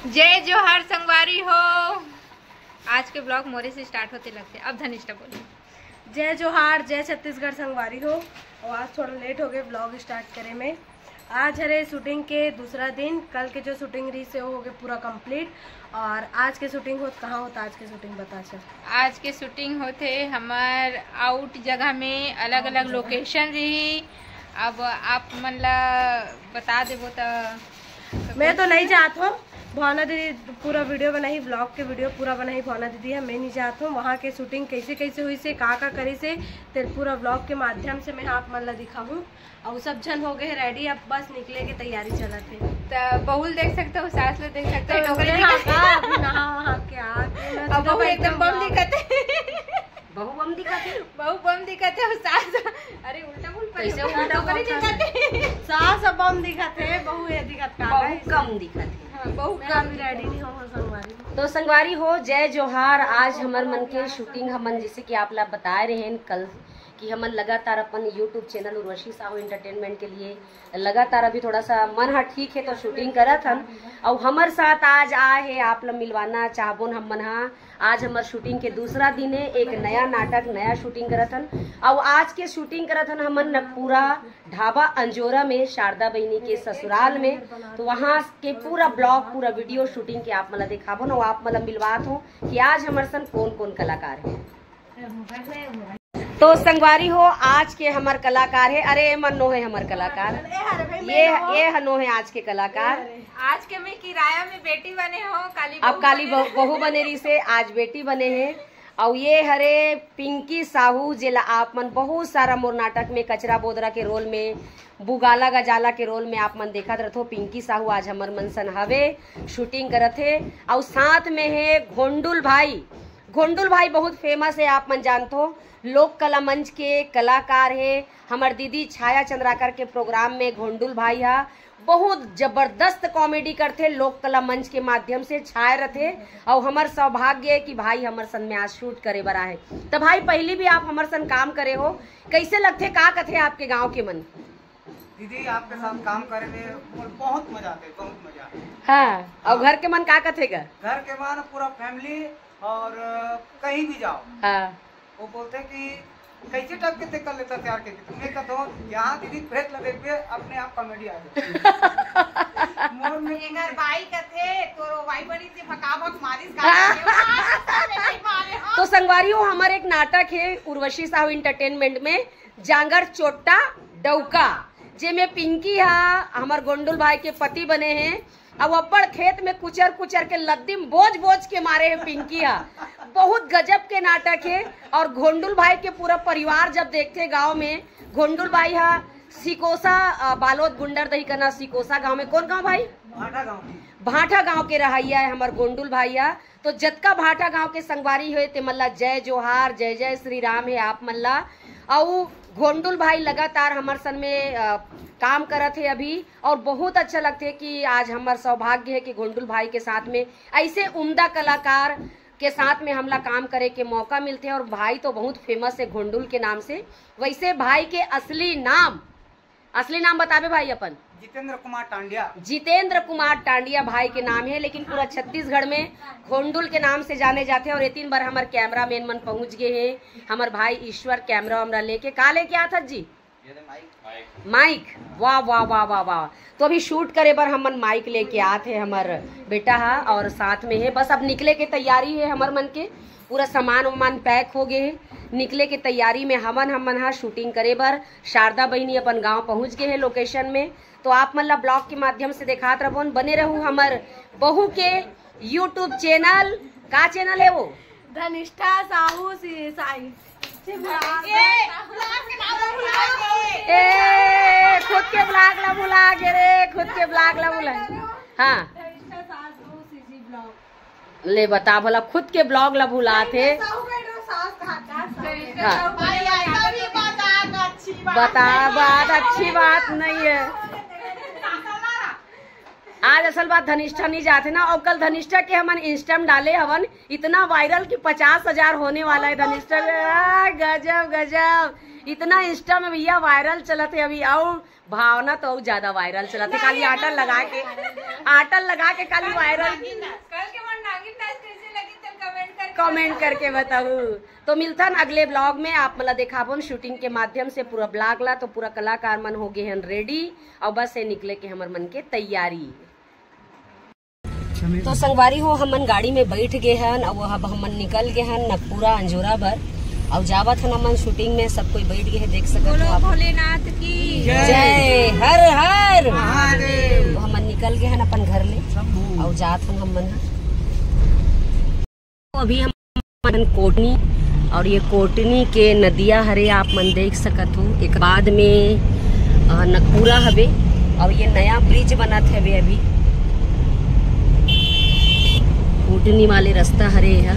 जय जोहार संगवारी हो। आज के ब्लॉग मोरे से स्टार्ट होते लगते। अब धनिष्ठा बोली। जय जोहार, जय छत्तीसगढ़ संगवारी हो। और आज थोड़ा लेट हो गए ब्लॉग स्टार्ट करे में। आज हरे शूटिंग के दूसरा दिन। कल के जो शूटिंग रही से वो हो गए पूरा कंप्लीट। और आज के शूटिंग होत कहाँ होता? आज के शूटिंग बता चल। आज के शूटिंग होते हमार आउट जगह में, अलग अलग लोकेशन रही। अब आप मन ला बता देबो तो। मैं तो नहीं चाहता हूँ। भावना दीदी पूरा वीडियो बनाई, ब्लॉग के वीडियो पूरा बनाई भावना दीदी है। मैं नहीं चाहता हूँ वहाँ के शूटिंग कैसे कैसे हुई से का करी से तेरे पूरा ब्लॉग के माध्यम से मैं आप मन ला दिखाऊँ। और सब जन हो गए रेडी, अब बस निकले की तैयारी चला थे। तो बहुल देख सकते हो, सास ले देख सकते हो, तो नहा के बहु एकदम बम दिखते, बहु बम दिखाते, बहु बम दिखते हो सास। अरे उल्टा बोल कैसे उल्टा बोल दिखाते? सास बम दिखाते, बहु ये दिखाते, बहु कम दिखाते। बहु कम रेडी नहीं हो संगवारी। तो संगवारी हो, जय जोहार। आज हमार मन के शूटिंग हमन जैसे कि आप लोग बताए रहे हैं कल कि हमन लगातार अपन YouTube channel Urvashi Sahu entertainment के लिए लगातार अभी थोड़ा सा मन हा ठीक है तो शूटिंग करत हन। और हमार साथ आज आए है आप लोग मिलवाना चाहबोन हमन हा। आज हमार शूटिंग के दूसरा दिन है, एक नया नाटक नया शूटिंग करत हन। और आज के शूटिंग करत हन हमन पूरा ढाबा अंजोरा में, शारदा बहनी के ससुराल में। तो वहाँ के पूरा ब्लॉग पूरा वीडियो शूटिंग के आप मला दिखाबो न, आप मला मिलवात हो कि आज हमारे संग कौन कौन कलाकार है। तो संगवारी हो, आज के हमार कलाकार है, अरे मनो है हमार कलाकार, ये हनो है आज के कलाकार। आज के मैं किराया में बेटी बने हो, अब काली बहू बने रही से आज बेटी बने हैं। और ये हरे पिंकी साहू जिला आप मन बहुत सारा मोर नाटक में कचरा बोदरा के रोल में, बुगाला गजाला के रोल में आप मन देखा रहो। पिंकी साहू आज हमार मन सन हवे शूटिंग करत है। और साथ में है घोंडुल भाई। घोंडुल भाई बहुत फेमस है, आप मन जानते हो, लोक कला मंच के कलाकार है। हमार दीदी छाया चंद्राकर के प्रोग्राम में घोंडुल भाई है बहुत जबरदस्त कॉमेडी करते, लोक कला मंच के माध्यम से छाए रहते। और हमार सौभाग्य है कि भाई हमार सन में आज शूट करे बरा है। तो भाई पहली भी आप हमार सन काम करे हो, कैसे लगते का कथे आपके गाँव के मन? दीदी आपके साथ काम करे में बहुत मजा आते, बहुत मजा आते। हाँ, और घर के मन का कथेगा? घर के मन पूरा फैमिली और कहीं भी जाओ, हाँ, वो बोलते कि कैसे टक के कर लेता तैयार के मैं कहता हूँ यहाँ दीदी फ्रेश लगे पे अपने आप कॉमेडी आ जाती। मोर में अगर बाई कथे तो वाई बड़ी से फकाफक मारिस तो संगवारियों हमारे एक नाटक है उर्वशी साहू एंटरटेनमेंट में, जांगर चोट्टा डौका, जे में पिंकी हमार गोंडुल भाई के पति बने हैं। अब अब्बड़ खेत में कुचर कुचर के लद्दी बोझ बोझ के मारे है पिंकी बहुत गजब के नाटक है। और घोंडुल भाई के पूरा परिवार जब देखते गांव में, घोंडुल भाई सिकोसा बालोद गुंडर दही करना सिकोसा गांव में, कौन गांव भाई? भाटा गांव के रहाइया है हमार गोंडुल भैया। तो जतका भाटा गांव के संगवारी हुए ते मल्ला जय जोहार, जय जय श्री राम है आप मल्ला। और घोंडुल भाई लगातार हमार सन में काम करत है अभी। और बहुत अच्छा लगते है कि आज हमार सौभाग्य है कि घोंडुल भाई के साथ में ऐसे उम्दा कलाकार के साथ में हमला काम करे के मौका मिलते हैं। और भाई तो बहुत फेमस है घोंडुल के नाम से। वैसे भाई के असली नाम बतावे भाई अपन? जितेंद्र कुमार टांडिया। जितेंद्र कुमार टांडिया भाई के नाम है, लेकिन पूरा छत्तीसगढ़ में घोंडुल के नाम से जाने जाते हैं। और 3 बार हमारे कैमरा मैन मन पहुंच गए हैं, हमारे भाई ईश्वर कैमरा वैमरा लेके का लेके आता जी माइक। वाह वाह वाह वाह वाह। तो अभी शूट करे पर हमन माइक लेके आते हैं, हमार बेटा और साथ में है। बस अब निकले के तैयारी है, हमार मन के पूरा सामान वामान पैक हो गए, निकले के तैयारी में हमन शूटिंग करे बर शारदा बहनी अपन गांव पहुंच गए हैं लोकेशन में। तो आप मतलब ब्लॉग के माध्यम से दिखात रहो, बने रहूं हमार बहू के यूट्यूब चैनल। का चैनल है वो? धनिष्ठा साहू साई। खुद के ब्लॉग ला भुला गे रे, खुद के ब्लॉग ला भुला। हाँ ले बता भला, खुद के ब्लॉग ला भुला थे। बता, बात अच्छी बात नहीं है। आज असल बात धनिष्ठा नहीं जाते ना, और कल धनिष्ठा के हमन इंस्टा में डाले हवन, इतना वायरल कि 50,000 होने वाला है धनिष्ठा। गजब गजब, इतना इंस्टा में भैया वायरल चलत है अभी। और भावना तो और ज्यादा वायरल चला थे, खाली आटा लगा के खाली वायरल। कमेंट करके बताऊ। तो मिलता न अगले ब्लॉग में, आप मला देखाबन शूटिंग के माध्यम से पूरा ब्लॉग ला। तो पूरा कलाकार मन हो गए हैं रेडी और बस से निकले के हमर मन के तैयारी। तो संगवारी हो हमन गाड़ी में बैठ गए हैं और अब हमन निकल गए हैं नगपुरा अंजोरा भर और जावत है हमन शूटिंग में। सब कोई बैठ गए हैं, देख सकते हो आप। भोलेनाथ की जय हर हर महादेव। तो हमन निकल गए हैं अपन घर ले और जात हैं हमन। तो अभी हम कोटनी और ये कोटनी के नदिया हरे आप मन देख सकत हो। एक बाद में नगपुरा हवे और ये नया ब्रिज बना थे अभी कोटनी वाले रास्ता हरे है।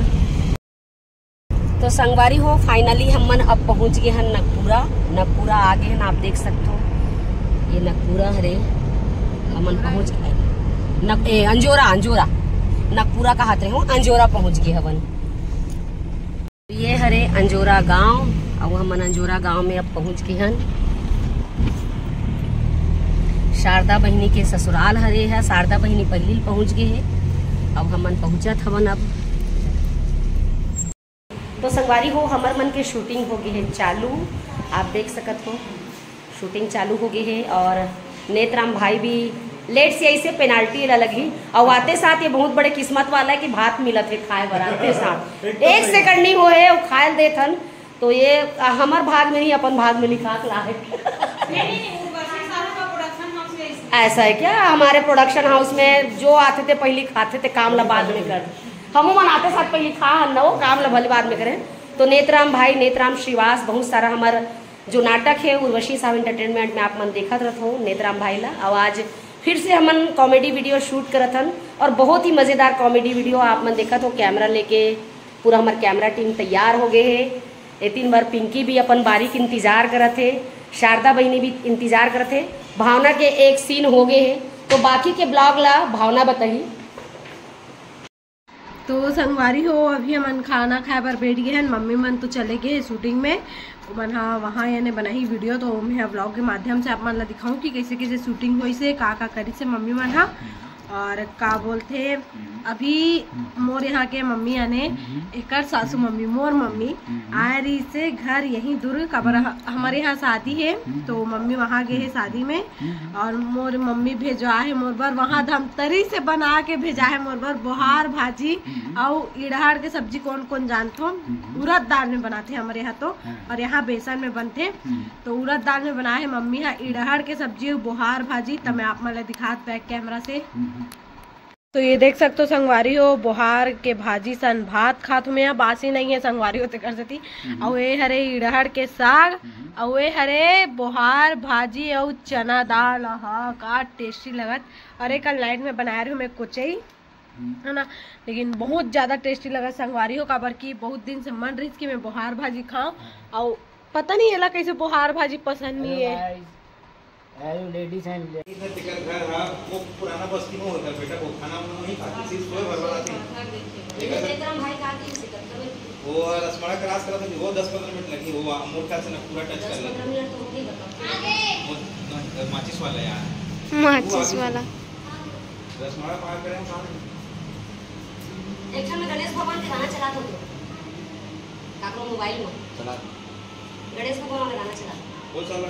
तो संगवारी हो फाइनली हमन अब पहुंच गए हैं नगपुरा आ गए हैं, आप देख सकते हो। ये नगपुरा हरे हमन पहुंच गए। अंजोरा नगपुरा का हाथ रहे हो, अंजोरा पहुंच गए हवन। ये हरे अंजोरा गांव और हमन अंजोरा गांव में अब पहुंच गए हैं। शारदा बहिनी के ससुराल हरे है, शारदा बहिनी पहले पहुंच गए है, अब हमन पहुंचत हवन। अब तो संगवारी हो हमर मन के शूटिंग हो गई है चालू, आप देख सकत हो शूटिंग चालू हो गई है। और नेत्राम भाई भी लेट से ऐसे पेनाल्टी लगी और आते साथ ये बहुत बड़े किस्मत वाला है कि भात मिलत है खाए बराते साथ। 1 सेकंड नहीं हो है और खाए देथन। तो ये हमार भाग में नहीं अपन भाग में लिखा है। ऐसा है क्या? हमारे प्रोडक्शन हाउस में जो आते थे पहले खाते थे, काम ला बाद में कर। हम मनाते साथ पहले खा न काम ला भले बाद में करें। तो नेत्राम भाई, नेत्राम श्रीवास, बहुत सारा हमारा जो नाटक है उर्वशी साहू एंटरटेनमेंट में आप मन देखत रहत हो नेत्राम भाई ला। और आज फिर से हमन कॉमेडी वीडियो शूट करत हन और बहुत ही मज़ेदार कॉमेडी वीडियो आप मन देखत हो। कैमरा लेके पूरा हमार कैमरा टीम तैयार हो गए है। 3 बार पिंकी भी अपन बारीक इंतजार करत है, शारदा बहिनी भी इंतजार करत है। भावना के एक सीन हो गए है, तो बाकी के ब्लॉग ला भावना बताई। तो संगवारी हो अभी हमन खाना खाए पर बैठ गए हैं। मम्मी मन तो चले गए शूटिंग में, मन हाँ वहाँ यानी बनाई वीडियो। तो मैं ब्लॉग के माध्यम से आप मन ला दिखाऊँ कि कैसे कैसे शूटिंग हुई से का करी से मम्मी मन हाँ। और का बोलते अभी मोर यहाँ के मम्मी आने एक सासू मम्मी मोर मम्मी आए रही से घर यहीं दूर काबर हमारे यहाँ शादी है। तो मम्मी वहाँ गए है शादी में और मोर मम्मी भेजा है मोर बर वहाँ धमतरी से बना के भेजा है मोर बर बोहार भाजी और इड़हड़ के सब्जी। कौन कौन जानते हो? उड़द दाल में बनाते हैं हमारे यहाँ तो, और यहाँ बेसन में बनते। तो उड़द दाल में बनाए है मम्मी यहाँ इड़हड़ के सब्जी बोहार भाजी। तब मैं आप मतलब दिखात बैक कैमरा से। तो ये देख सकते हो संगवारी हो बोहार के भाजी सन भात खात में यहाँ बासी नहीं है संगवारी होते कर सकती। और ये हरे इड़हड़ के साग और ये हरे बोहार भाजी और चना दाल। हाँ का टेस्टी लगत। और एक लाइट में बनाया रही हूँ मैं कुचई है ना, लेकिन बहुत ज़्यादा टेस्टी लगा संगवारी हो। काबर की बहुत दिन से मन रही कि मैं बोहार भाजी खाऊं और पता नहीं एला कैसे बोहार भाजी पसंद नहीं है। लेडीज हैं घर हां वो पुराना बस्ती में होता बेटा, वो खाना नहीं खाती सिर्फ सोए भरवाना थी। नेत्राम भाई का दिन से करते वो रसमलाई क्रॉस करा था, वो 10-15 मिनट लगी। वो मोटा से ना पूरा टच कर लिया। वो माचिस वाला यार, माचिस वाला रसमलाई पार करें हम। एक में गणेश भगवान के गाना चला दो काकरो मोबाइल में चला गणेश भगवान का गाना चला वो चला।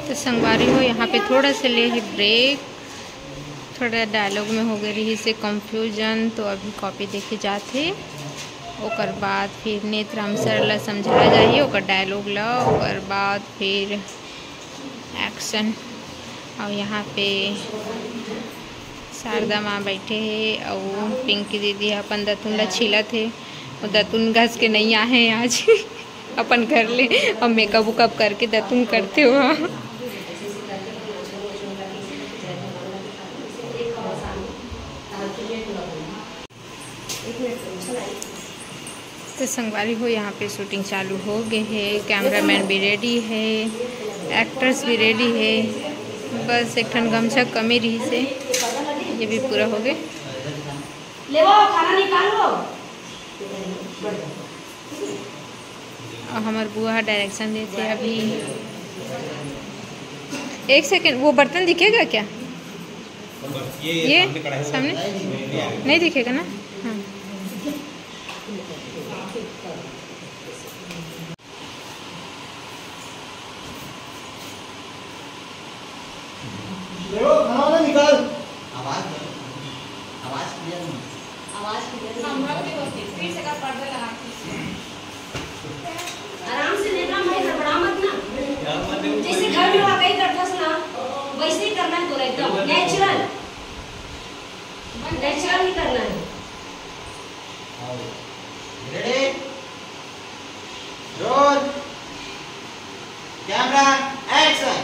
तो संगवारी हो यहाँ पे थोड़ा सा ले ब्रेक, थोड़ा डायलॉग में हो गई रही से कंफ्यूजन। तो अभी कॉपी देखे जाते ओकर बाद फिर नेत्राम सर ला समझाया जाइए ओकर डायलॉग ला, ओकर बाद फिर एक्शन। और यहाँ पे शारदा माँ बैठे है और पिंकी दीदी अपन दतुन ला छिलत है। और दतुन घस के नहीं आए हैं आज अपन घर ले और मेकअप उकअप करके दतुन करते हो। तो संगवारी हो यहाँ पे शूटिंग चालू हो गए है, कैमरामैन भी रेडी है, एक्टर्स भी रेडी है। बस एक ठन गमछा कमी रही से ये भी पूरा हो गए। ले वो खाना निकाल लो। और हमार बुआ डायरेक्शन देते अभी एक सेकंड, वो बर्तन दिखेगा क्या? ये सामने नहीं दिखेगा ना? हाँ। निकाल आवाज क्लियर नहीं। फिर से पर्दा लगा आराम से लेना, मैं हड़बड़ा मत ना। जैसे घर में वाकई करता ना वैसे ही करना है, तो एकदम नेचुरल ही करना है। Ready roll camera action.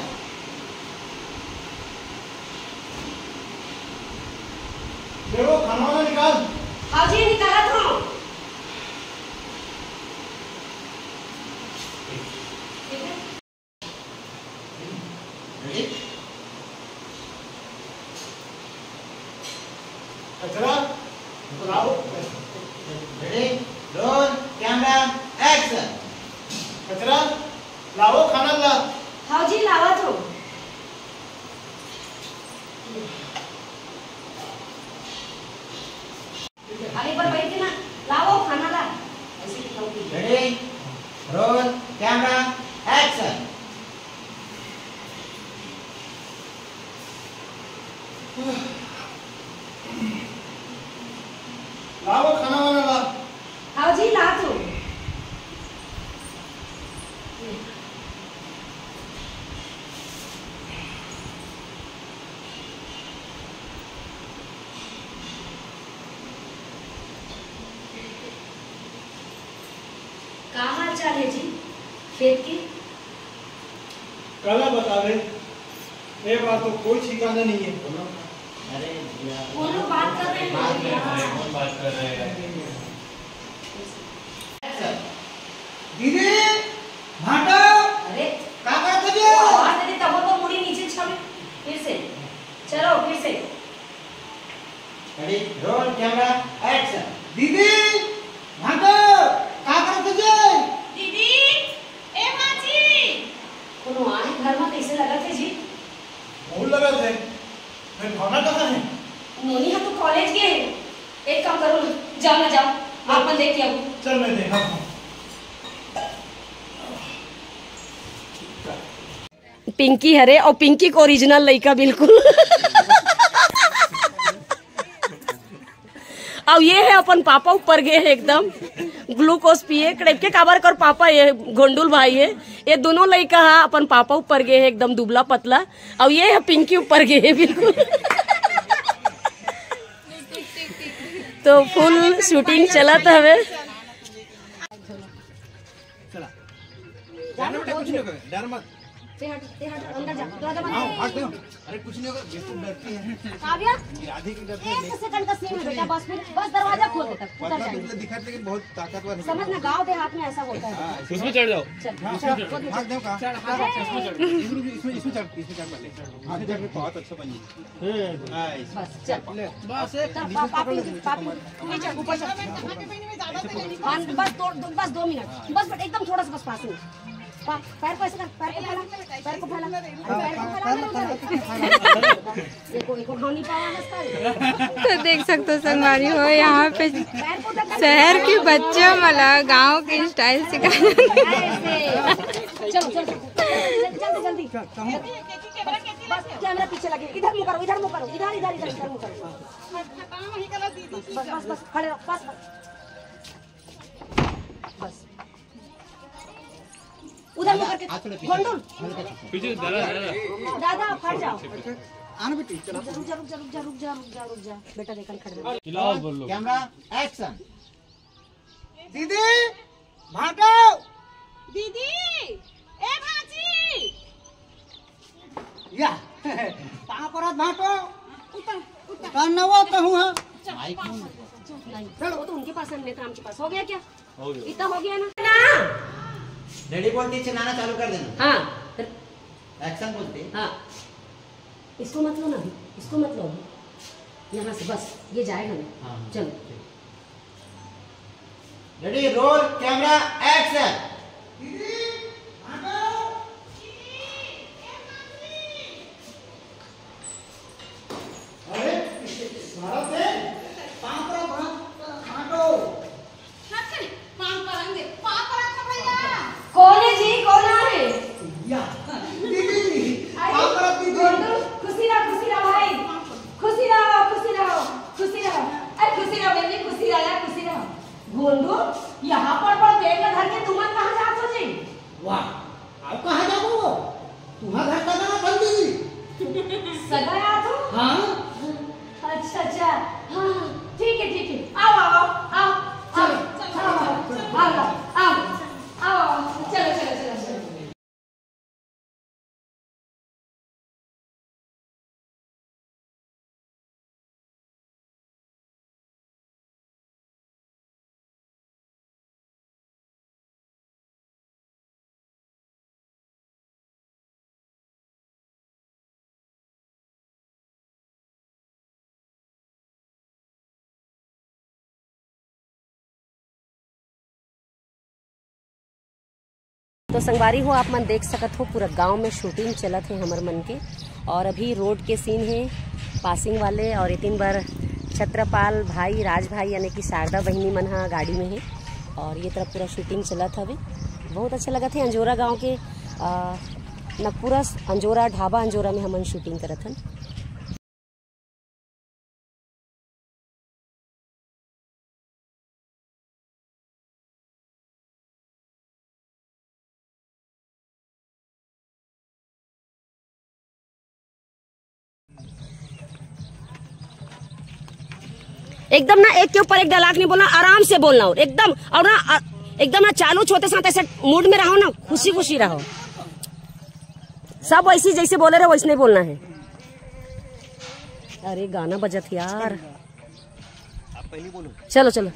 देखो खाना वाला निकाल। हाँ जी निकाला था। अच्छा लाओ। Ready roll camera action. कचरा लाओ, खाना ला। हाँ जी लावा तो। आगे पर बैठ के ना लाओ खाना ला। Ready roll camera action. लाओ खाना वाला ला। हाँ जी ला तो। क्या हाल चाल है जी खेत की? कला बतावे, ये बात तो कोई ठिकाना नहीं है। अरे वो लोग बात कर रहे हैं। दीदी भाटा अरे का करते जे? आवाज दे तब तो मुड़ी नीचे छावे। फिर से चलो फिर से। Ready roll camera action. दीदी भाटा का करते जे? दीदी ए मां जी कोनो आए घर में कैसे लगा थे जी? भूल लगा थे। मैं भागा कहाँ है? नोनी हम तो कॉलेज गए हैं। एक काम करो ना, जाओ ना जाओ, आप मन देख के आओ। चल मैं देखा हूँ। पिंकी हरे और पिंकी को ओरिजिनल लड़का बिल्कुल। अब ये है अपन पापा ऊपर गए हैं एकदम ग्लूकोज पिए कड़प के काबर कर पापा ये गोंडुल भाई है ये दोनों लड़का है अपन पापा ऊपर गए हैं एकदम दुबला पतला। अब ये है पिंकी ऊपर गए है बिल्कुल। तो फुल शूटिंग चला था हमें। डर मत। अंदर जा अरे कुछ नहीं होगा, बिल्कुल डरती है। काव्या आधी की डरती एक सेकंड का सीन है बेटा, बस दरवाजा खोल देता उतर जाएंगे। है। दिखा लेकिन बहुत ताकतवर है। समझ ना गांव देहात में ऐसा होता है। उसमें चढ़ जाओ। भाग दो कहाँ? इसमें चढ़ पहले। आगे जाके बहुत अच्छा बनी। बस चल पापी पापी चल ऊपर चल। बस 2 मिनट बस एकदम थोड़ा सा बस पास में। पैर को ऐसे कर, पैर को फैला देखो एक होनी पावा। तो देख सकते हो संगवारी हो यहाँ पे शहर के बच्चे मला गांव के स्टाइल सिखाया। चलो चलो जल्दी कैमरा पीछे लगे। इधर मुँह करो इधर मुँह करो। बस खड़े रहो बस उधर मुँह करके गोंडुल पीछे दादा फट जाओ। आना बेटी रुक जा बेटा देखन खड़े खिलाओ बोलो। Camera action. दीदी भाटो। दीदी ए भाजी या कहाँ पर भाटो? उतर नवा कहूँ है। चलो वो तो उनके पास है, नेता के पास हो गया क्या? हो गया। इतना हो गया ना। रेडी बोलती चलाना चालू कर देना। हाँ एक्शन बोलते। हाँ इसको मत लो ना, इसको मत लो यहाँ से, बस ये जाएगा ना। हाँ। चलो ready roll camera action. Gondu यहाँ पर देख ले घर के तुमन कहाँ जात हो जी? वाह अब कहाँ जाओ तुम्हारा घर का नाम बंद दीदी सगा आत हो? हाँ अच्छा अच्छा हाँ ठीक है आओ आओ आओ चलो चलो आओ आओ आओ चलो चलो चलो चलो। तो संगवारी हो आप मन देख सकत हो पूरा गांव में शूटिंग चलत है हमर मन के और अभी रोड के सीन है पासिंग वाले और इतनी बार छत्रपाल भाई राज भाई यानी कि शारदा बहिनी मन हा गाड़ी में है और ये तरफ पूरा शूटिंग चलत हवे। बहुत अच्छा लगत है अंजोरा गांव के नकपुरा अंजोरा ढाबा अंजोरा में हमन शूटिंग करत हन। एकदम ना एक के ऊपर एक डायलॉग नहीं बोलना, आराम से बोलना और एकदम एकदम ना चालू छोटे साथ ऐसे मूड में रहो ना, खुशी खुशी रहो, सब वैसी जैसे बोले रहे वैसे नहीं बोलना है। अरे गाना बजत यार, आप पहले बोलो। चलो चलो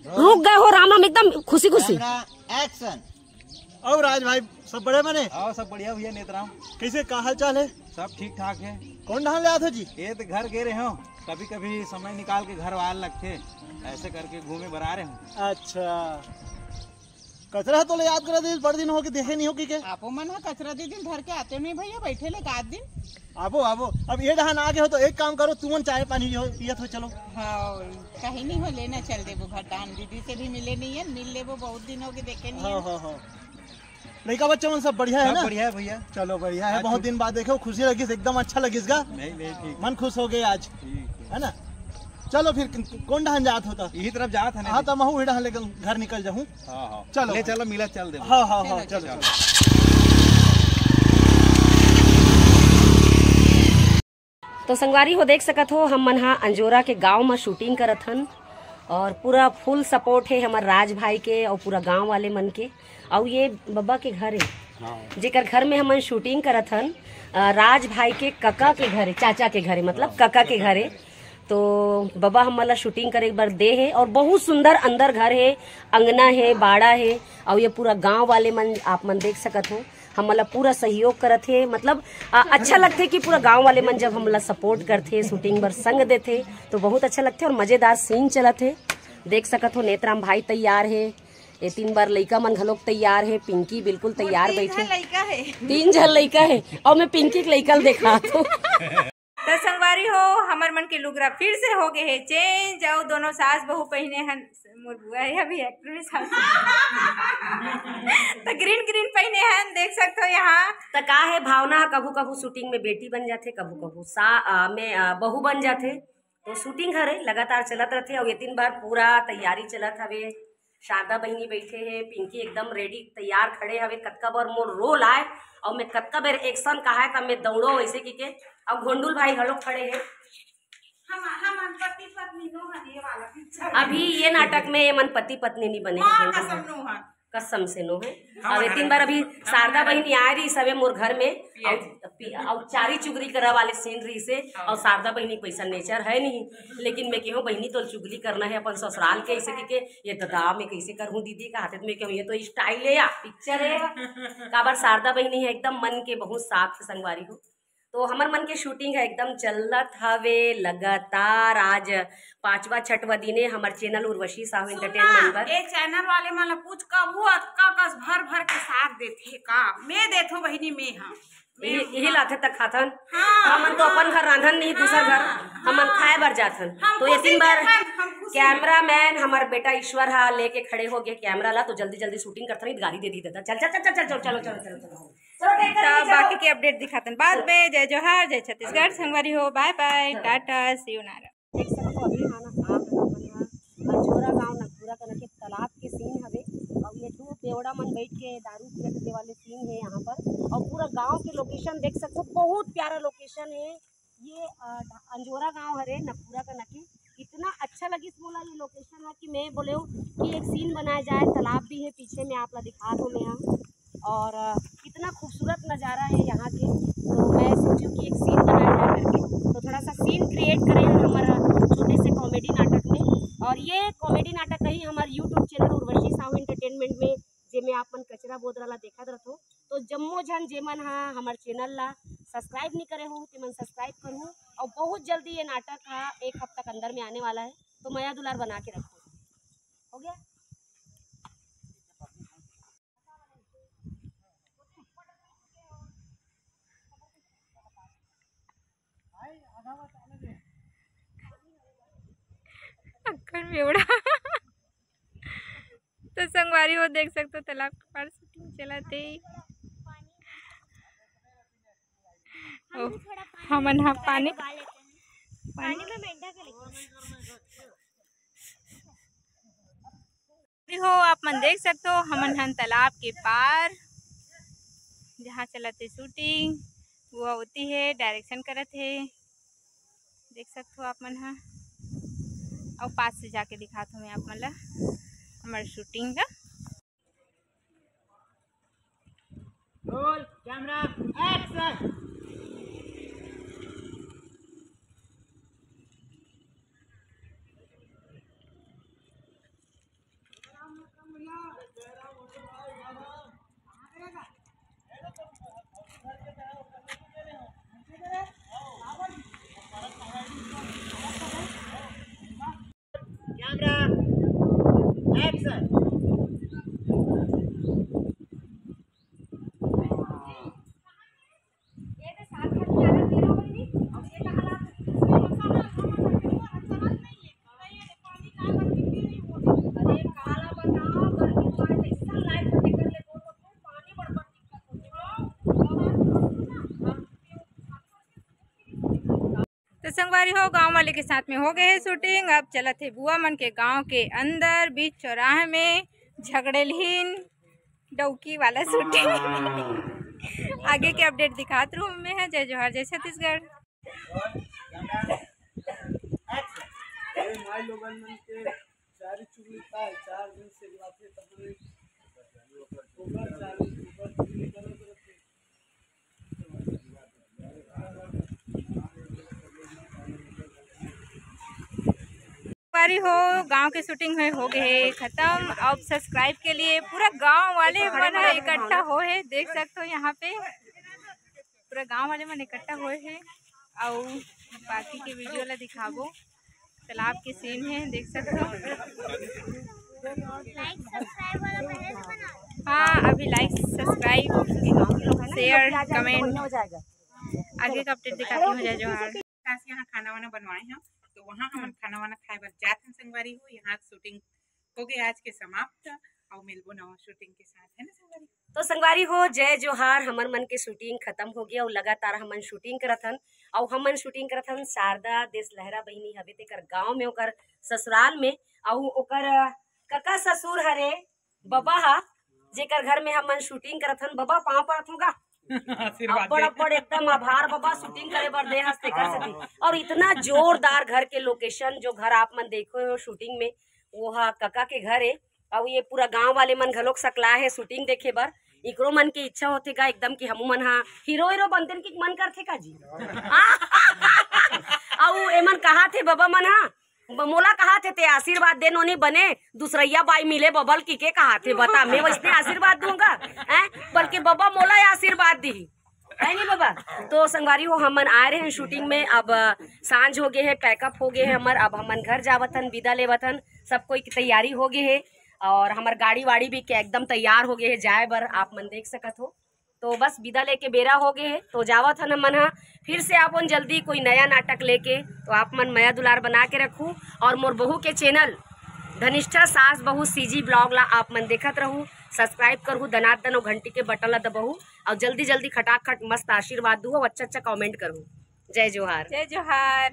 रुक गए हो राम, एकदम खुशी खुशी एक्शन। और राज भाई सब बड़े बने? आओ सब बढ़िया भैया नेतराम। कैसे का हाल चाल है? सब ठीक ठाक है। कौन ढाल ले आते जी? ये तो घर गए रहे हो, कभी कभी समय निकाल के घर वाल लगते, ऐसे करके घूमे बरा रहे हूँ। अच्छा कचरा तो ले याद करा दे, बड़े दिन हो के देखे नहीं हो कि आपो मन कचरा दी दिन भर के आते नहीं भैया, बैठे ले आध दिन। आबो आबो, अब ये डहान आगे हो तो एक काम करो, तुमन चाय पानी पियत हो चलो। हाँ कहीं नहीं हो लेना, चल देबो भटान दीदी से भी मिले नहीं है, मिल लेबो, बहुत दिन हो गए देखे नहीं है। हाँ लड़का बच्चा मन सब बढ़िया है ना? बढ़िया है भैया। चलो बढ़िया है, बहुत दिन बाद देखो, खुशी लगी, एकदम अच्छा लगी। नहीं ठीक मन खुश हो गए आज, ठीक है ना? चलो फिर कौन डहान जात होता? यही तरफ जात है। हाँ तो मैं डहान लेकर घर निकल जाऊँ। हाँ चलो ले चलो मिला चल दे। हाँ चलो। तो संगवारी हो देख सकत हो हम मन हा अंजोरा के गांव में शूटिंग करत हन और पूरा फुल सपोर्ट है हमारे राज भाई के और पूरा गांव वाले मन के। और ये बब्बा के घर है जेकर घर में हमन शूटिंग करत हन, राज भाई के कका के घर है, चाचा के घर है, मतलब कका के घर है। तो बाबा हम मला शूटिंग करे एक बार दे है और बहुत सुंदर अंदर घर है, अंगना है, बाड़ा है और ये पूरा गांव वाले मन आप मन देख सकत हो हम मला पूरा सहयोग करत है। मतलब अच्छा लगते कि पूरा गांव वाले मन जब हमला सपोर्ट करते, शूटिंग बर संग देते तो बहुत अच्छा लगते और मजेदार सीन चलत है। देख सकत हो नेतराम भाई तैयार है, ये 3 बार लइका मन घलोक तैयार है, पिंकी बिल्कुल तैयार बैठे, 3 जन लइका है और मैं पिंकी के लइका देखा तो संगवारी हो हमर मन के लुगरा फिर से हो गए है चेंज, और दोनों सास बहू पहने हन, मोर बुआ है अभी एक्टर में सास तो ग्रीन पहने हन, देख सकते हो यहाँ। तो का है भावना, कभू कभू शूटिंग में बेटी बन जाते, कभू कभू में बहू बन जाते, तो शूटिंग हरे लगातार चलत रहते और ये 3 बार पूरा तैयारी चलत हवे। शारदा बहिनी बैठे है, पिंकी एकदम रेडी तैयार खड़े हवे, कतका बार मोर रोल आए और मैं कतका बार एक्शन कहा है मैं दौड़ो वैसे की और घोंडुल भाई हलो खड़े है। अभी ये नाटक में ये मन पति पत्नी नहीं बने, कसम से नो है। और 3 बार अभी शारदा बहिनी आ रही सबे मोर घर में और चारी चुगली करा वाले सीन रही से, और शारदा बहिनी पैसा नेचर है नहीं, लेकिन मैं कहूँ बहिनी तो चुगली करना है अपन ससुराल के, ऐसे के ये दादा मैं कैसे करूँ दीदी का हाथ में कहूँ, ये तो स्टाइल है या पिक्चर है। काबर शारदा बहिनी है एकदम मन के बहुत साफ संगवारी हो। तो हमर मन के शूटिंग है एकदम चलत हवे लगातार। आज 5वां 6वां दिन है हमार चैनल उर्वशी साहू एंटरटेनमेंट पर। ए चैनल वाले मन पूछ कबू अतका कस भर के साथ देथे का मैं देथो बहिनी में हां यही लाथे तक खाथन। हमन तो अपन घर रांधन नहीं, दूसरा घर हमन खाए बर जाथन। तो ये 3 बार कैमरा मैन हमार बेटा ईश्वर हा लेके खड़े हो गए कैमरा ला, तो जल्दी शूटिंग करता नहीं, गाड़ी दे दी देता चल चल चल चल चलो चलो बाकी के अपडेट दिखाते बाद में। जय जोहार, जय छत्तीसगढ़ संगवारी हो, bye bye, tata, see you नारा। देख सकते हो अभी अंजोरा गाँव नकपुरा पूरा करना के तालाब के सीन हवे और ये ठो बेवड़ा मन बैठ के दारू पीते वाले सीन है यहाँ पर। और पूरा गांव के लोकेशन देख सकते हो, बहुत प्यारा लोकेशन है ये। अंजोरा गांव हरे नपुरा का नकी। इतना अच्छा लगी मोला ये लोकेशन है कि मैं बोले कि एक सीन बनाया जाए। तालाब भी है पीछे में, आप ला दिखा दो मैं यहाँ। और इतना खूबसूरत नज़ारा है यहाँ के, तो मैं सोची कि एक सीन बनाया जाए करके। तो थोड़ा सा सीन क्रिएट करें हमारा छोटे से कॉमेडी नाटक में। और ये कॉमेडी नाटक ही हमारे YouTube channel Urvashi Sahu entertainment में जेमे आप मन कचरा बोदरा ला देखत रहो। तो जम्मो झन जेमन हाँ हमारे चैनल ला सब्सक्राइब नहीं करे हो तेमन सब्सक्राइब करूँ। और बहुत जल्दी ये नाटक हाँ 1 हफ्ता के अंदर में आने वाला है, तो माया दुलार बना के रखो। हो गया। अक्कर बेवड़ा तो संगवारी हो देख सकते हो तालाब के पार शूटिंग चलाते। हमन हाँ पानी में मेंढा हो आप मन देख सकते हो। हमन हन तालाब के पार जहाँ चलते शूटिंग वो होती है, डायरेक्शन करत है, देख सकते हो आप मन हाँ। और पास से जाके दिखाता हूँ मैं आप मन ला हमारे शूटिंग का। Role camera action. Camera action. तो संगवारी हो गांव वाले के साथ में हो गए है शूटिंग। अब चला थे बुआ मन के गांव के अंदर बीच चौराहे में झगड़ेलहीन डौकी वाला शूटिंग आगे के अपडेट दिखाते रहूँ मैं है। जय जोहार, जय छत्तीसगढ़। हो गांव के शूटिंग हो गए खत्म। अब सब्सक्राइब के लिए पूरा गांव वाले मन इकट्ठा हो है, देख सकते हो यहाँ पे पूरा गांव वाले मन इकट्ठा हुए हैं। और बाकी के वीडियो ला दिखाबो, तालाब के सीन है देख सकते हो। हाँ अभी लाइक सब्सक्राइब शेयर कमेंट आगे का अपडेट दिखाती हूँ। जय जोहार। यहाँ खाना वाना बनवाए हैं तो वहाँ हम खाना वाना खाए बर जाते हैं संगवारी हो। यहाँ शूटिंग हो गई आज के समाप्त और मिलबो नवा शूटिंग के साथ, है ना संगवारी। तो संगवारी हो जय जोहार। हमर मन के शूटिंग खत्म हो गया और लगातार हमन शूटिंग करत हन। और हमन शूटिंग करत हन शारदा देश लहरा बहिनी हवे तेकर गाँव में, ओकर ससुराल में। और ओकर कका ससुर हरे बबा हा जेकर घर में हमन शूटिंग करत हन। बबा पाँव पड़त होगा अब्बड़ एकदम आभार बाबा शूटिंग करे बर दे हंसते कर सकी। और इतना जोरदार घर के लोकेशन जो घर आप मन देखो हो शूटिंग में वो हा कका के घर है। और ये पूरा गांव वाले मन घलोक सकला है शूटिंग देखे बर। इकरो मन की इच्छा होथे का एकदम कि हमू मन हा हीरो बनते की मन करथे का जी। और एमन कहा थे बाबा मन हा मोला कहा थे ते आशीर्वाद दे नोनी बने दूसरैया बाई मिले बबल की के कहा थे बता मैं वैसे आशीर्वाद दूंगा हैं, बल्कि बाबा मोला आशीर्वाद दी है नहीं बाबा। तो संगवारी हो हमन आ रहे हैं शूटिंग में। अब सांझ हो गए है, पैकअप हो गए है हमर। अब हमन घर जावतन, विदा लेवतन, सब कोई की तैयारी हो गई है। और हमार गाड़ी वाड़ी भी के एकदम तैयार हो गए है जाए बर, आप मन देख सकत हो। तो बस विदा लेके बेरा हो गए है तो जावत हन मन। फिर से आपन जल्दी कोई नया नाटक लेके, तो आप मन माया दुलार बना के रखू। और मोर बहू के चैनल धनिष्ठा सास बहू सीजी ब्लॉग ला आप मन देखत रहू, सब्सक्राइब करू, दनादन और घंटी के बटन ला दबहू। और जल्दी जल्दी खटाखट मस्त आशीर्वाद दू और अच्छा अच्छा कमेंट करूँ। जय जोहार, जय जोहार।